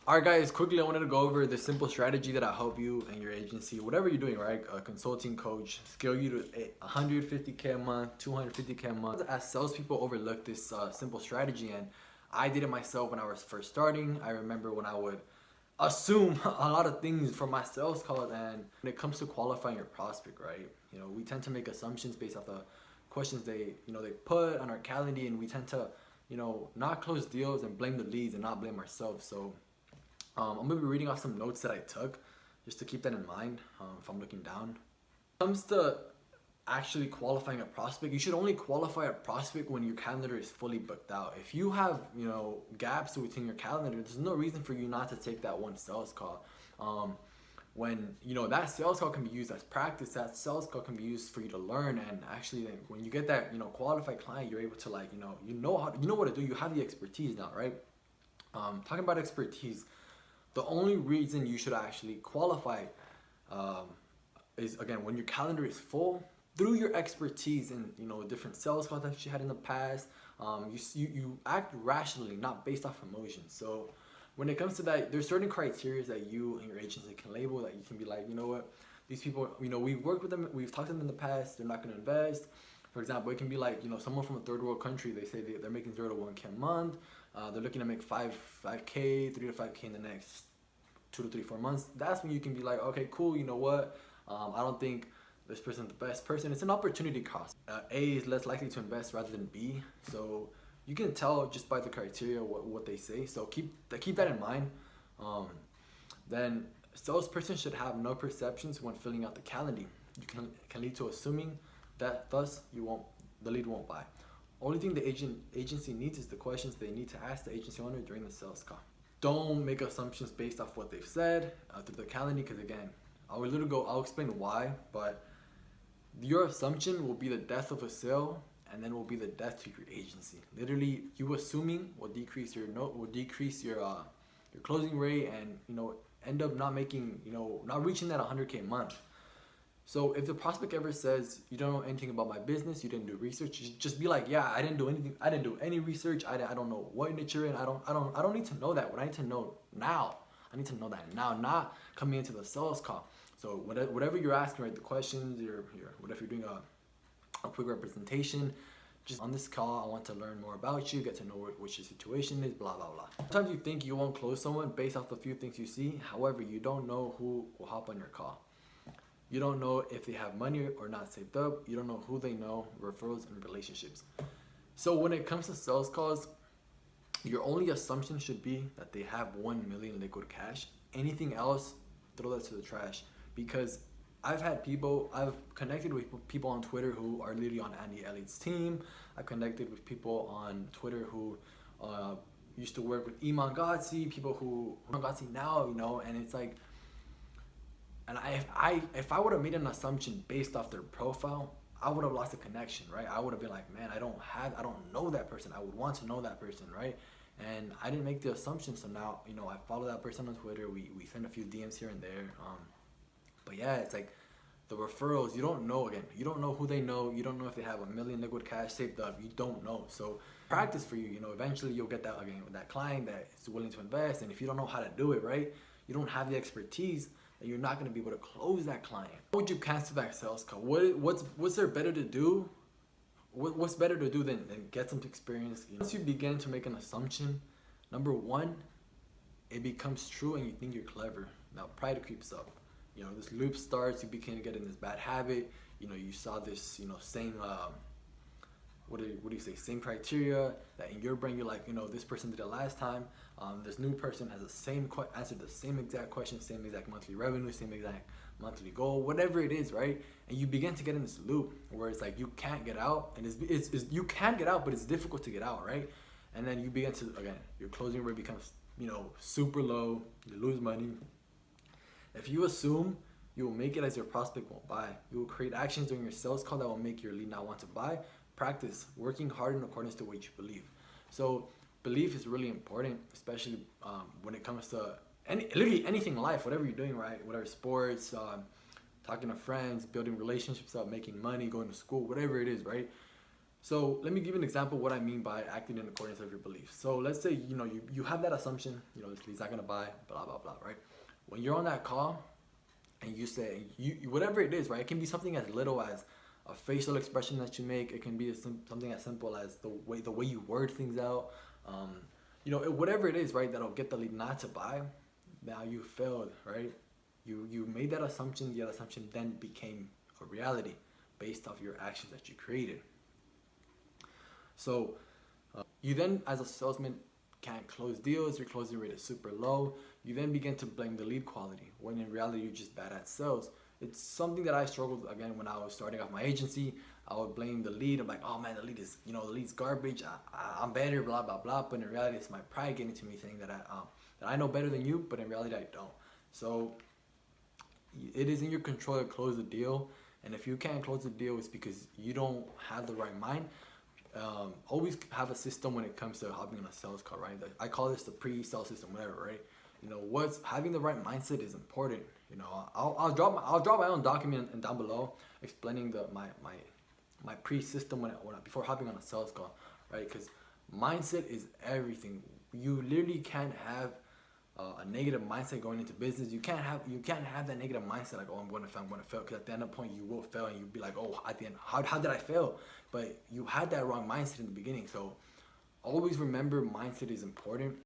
Alright guys, quickly I wanted to go over the simple strategy that I help you and your agency, whatever you're doing, right? A consulting coach, scale you to 150K a month, 250K a month. As salespeople overlook this simple strategy, and I did it myself when I was first starting. I remember when I would assume a lot of things from my sales calls, and when it comes to qualifying your prospect, right? You know, we tend to make assumptions based off the questions they put on our calendar, and we tend to, not close deals and blame the leads and not blame ourselves. So I'm gonna be reading off some notes that I took just to keep that in mind if I'm looking down. When it comes to actually qualifying a prospect, you should only qualify a prospect when your calendar is fully booked out. If you have, gaps within your calendar, there's no reason for you not to take that one sales call. When that sales call can be used as practice, that sales call can be used for you to learn, and actually when you get that qualified client, you're able to you know what to do. You have the expertise now, right? Talking about expertise, the only reason you should actually qualify is, again, when your calendar is full through your expertise and different sales calls that you had in the past. You act rationally, not based off emotions. So when it comes to that, there's certain criteria that you and your agency can label, that you can be like, you know what, these people, we've worked with them, we've talked to them in the past, they're not going to invest. For example, it can be like, someone from a third world country, they say they're making 0 to 1K a month. They're looking to make 5K, 3 to 5K in the next 2 to 3, 4 months. That's when you can be like, okay, cool, you know what? I don't think this person's the best person. It's an opportunity cost. A is less likely to invest rather than B. So you can tell just by the criteria what they say. So keep that in mind. Then a salesperson should have no perceptions when filling out the calendar. You can lead to assuming that thus the lead won't buy. Only thing the agency needs is the questions they need to ask the agency owner during the sales call. Don't make assumptions based off what they've said through the calendar, because again, I'll explain why, but your assumption will be the death of a sale, and then will be the death to your agency. Literally, you assuming will decrease your closing rate, and end up not making not reaching that 100K a month. So if the prospect ever says, you don't know anything about my business, you didn't do research, you just be like, yeah, I didn't do anything. I didn't do any research. I don't know what niche you're in. I don't need to know that. What I need to know now, I need to know that now, not coming into the sales call. So whatever you're asking, right, the questions, whatever you're doing a quick representation, just on this call, I want to learn more about you, get to know what your situation is, blah, blah, blah. Sometimes you think you won't close someone based off the few things you see. However, you don't know who will hop on your call. You don't know if they have money or not saved up. You don't know who they know, referrals, and relationships. So when it comes to sales calls, your only assumption should be that they have 1 million liquid cash. Anything else, throw that to the trash. Because I've connected with people on Twitter who are literally on Andy Elliott's team. I've connected with people on Twitter who used to work with Iman Ghatzi, people who Ghatzi now, and it's like, and if I would have made an assumption based off their profile, I would have lost a connection, right? I would have been like, man, I don't know that person. I would want to know that person, right? And I didn't make the assumption, so now, I follow that person on Twitter. We send a few DMs here and there. But yeah, it's like the referrals, you don't know who they know. You don't know if they have 1 million liquid cash saved up. You don't know. So practice for you, eventually you'll get that again with that client that is willing to invest. And if you don't know how to do it, right, you don't have the expertise, and you're not going to be able to close that client. How would you cancel that sales call? What's there better to do? What's better to do than get some experience? Once you begin to make an assumption, number one, it becomes true and you think you're clever. Now pride creeps up. This loop starts, you begin to get in this bad habit. You saw this, same, what do you say, same criteria that in your brain you're like, this person did it last time. This new person has answered the same exact question, same exact monthly revenue, same exact monthly goal, whatever it is, right? And you begin to get in this loop where it's like you can't get out, and you can get out, but it's difficult to get out, right? And then you begin to, again, your closing rate becomes super low. You lose money. If you assume you will make it as your prospect won't buy, you will create actions during your sales call that will make your lead not want to buy. Practice working hard in accordance to what you believe. So belief is really important, especially when it comes to literally anything in life, whatever you're doing, right? Whatever, sports, talking to friends, building relationships up, making money, going to school, whatever it is, right? So let me give you an example of what I mean by acting in accordance with your beliefs. So let's say you have that assumption, this lead's not gonna buy, blah blah blah, right? When you're on that call and you say whatever it is, right? It can be something as little as a facial expression that you make. It can be something as simple as the way you word things out. Whatever it is, right? That'll get the lead not to buy. Now you failed, right? You made that assumption. The assumption then became a reality based off your actions that you created. So you then, as a salesman, can't close deals. Your closing rate is super low. You then begin to blame the lead quality when in reality you're just bad at sales. It's something that I struggled again when I was starting off my agency. I would blame the lead. I'm like, oh man, the lead is, the lead's garbage. I'm better, blah blah blah. But in reality, it's my pride getting to me saying that I know better than you. But in reality, I don't. So it is in your control to close the deal. And if you can't close the deal, it's because you don't have the right mind. Always have a system when it comes to hopping on a sales call, right? I call this the pre-sale system, whatever, right? What's having the right mindset is important. I'll drop my own document and down below explaining my pre-system before hopping on a sales call, right? Because mindset is everything. You literally can't have a negative mindset going into business. You can't have that negative mindset like, oh, I'm going to fail, because at the end of the point you will fail and you'll be like, oh, at the end, how did I fail? But you had that wrong mindset in the beginning. So always remember, mindset is important.